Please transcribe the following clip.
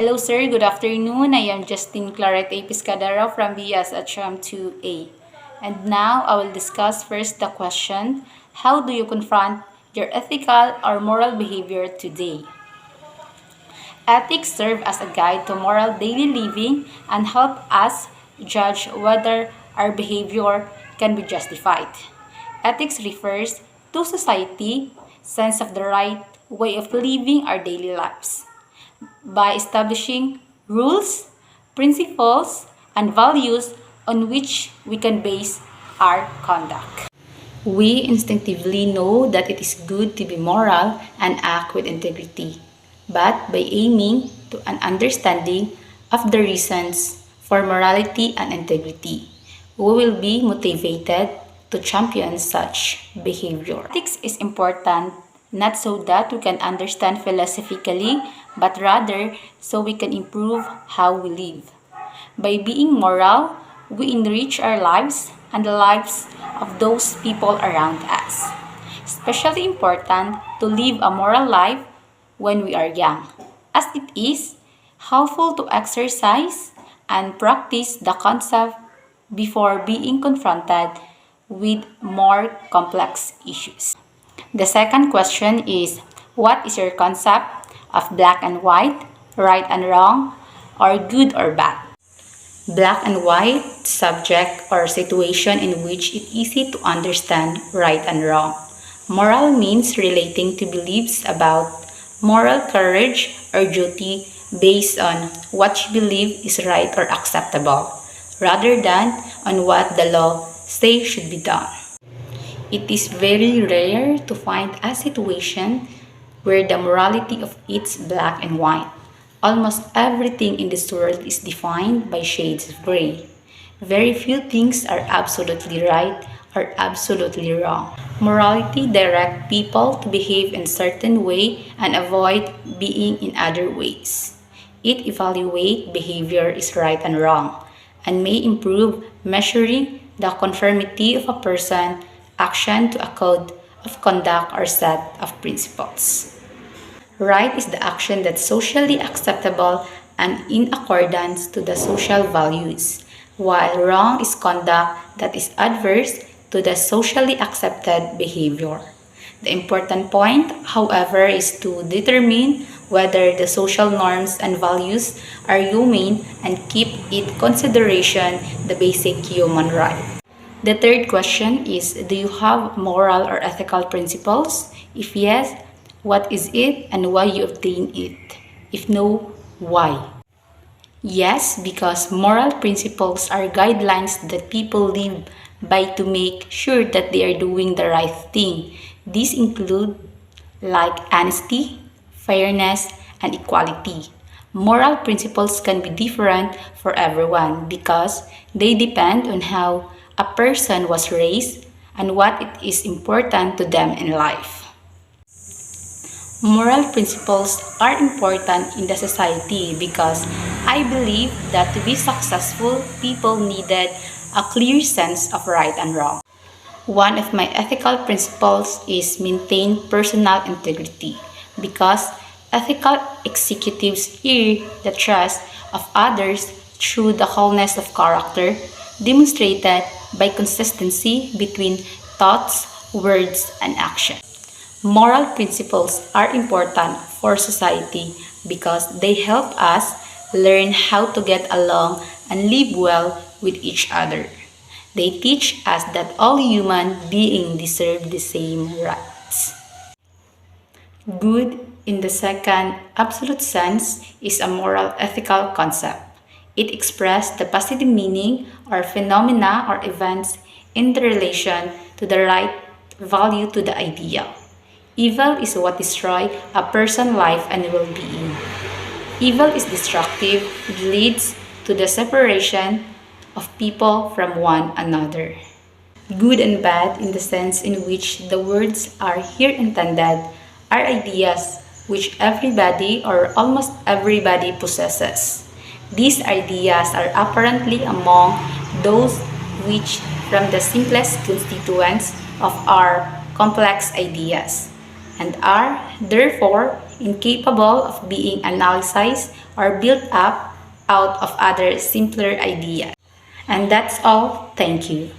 Hello sir, good afternoon. I am Justine Claret Pescadero from BSHM 2A. And now I will discuss first the question, how do you confront your ethical or moral behavior today? Ethics serve as a guide to moral daily living and help us judge whether our behavior can be justified. Ethics refers to society sense of the right way of living our daily lives by establishing rules, principles, and values on which we can base our conduct. We instinctively know that it is good to be moral and act with integrity, but by aiming to an understanding of the reasons for morality and integrity, we will be motivated to champion such behavior. Ethics is important not so that we can understand philosophically, but rather so we can improve how we live. By being moral, we enrich our lives and the lives of those people around us. Especially important to live a moral life when we are young, as it is helpful to exercise and practice the concept before being confronted with more complex issues. The second question is, what is your concept of black and white, right and wrong, or good or bad? Black and white, subject or situation in which it's easy to understand right and wrong. Moral means relating to beliefs about moral courage or duty based on what you believe is right or acceptable, rather than on what the law says should be done. It is very rare to find a situation where the morality of it's black and white. Almost everything in this world is defined by shades of gray. Very few things are absolutely right or absolutely wrong. Morality directs people to behave in a certain way and avoid being in other ways. It evaluates behavior is right and wrong and may improve measuring the conformity of a person action to a code of conduct or set of principles. Right is the action that's socially acceptable and in accordance to the social values, while wrong is conduct that is adverse to the socially accepted behavior. The important point, however, is to determine whether the social norms and values are humane and keep in consideration the basic human right. The third question is, do you have moral or ethical principles? If yes, what is it and why you obtain it? If no, why? Yes, because moral principles are guidelines that people live by to make sure that they are doing the right thing. These include like honesty, fairness, and equality. Moral principles can be different for everyone because they depend on how a person was raised and what it is important to them in life. Moral principles are important in the society because I believe that to be successful, people needed a clear sense of right and wrong. One of my ethical principles is maintain personal integrity because ethical executives earn the trust of others through the wholeness of character demonstrated by consistency between thoughts, words, and action. Moral principles are important for society because they help us learn how to get along and live well with each other. They teach us that all human beings deserve the same rights. Good, in the second absolute sense, is a moral ethical concept. It expresses the positive meaning or phenomena or events in the relation to the right value to the ideal. Evil is what destroys a person's life and well-being. Evil is destructive. It leads to the separation of people from one another. Good and bad, in the sense in which the words are here intended, are ideas which everybody or almost everybody possesses. These ideas are apparently among those which from the simplest constituents of our complex ideas and are therefore incapable of being analyzed or built up out of other simpler ideas. And that's all. Thank you.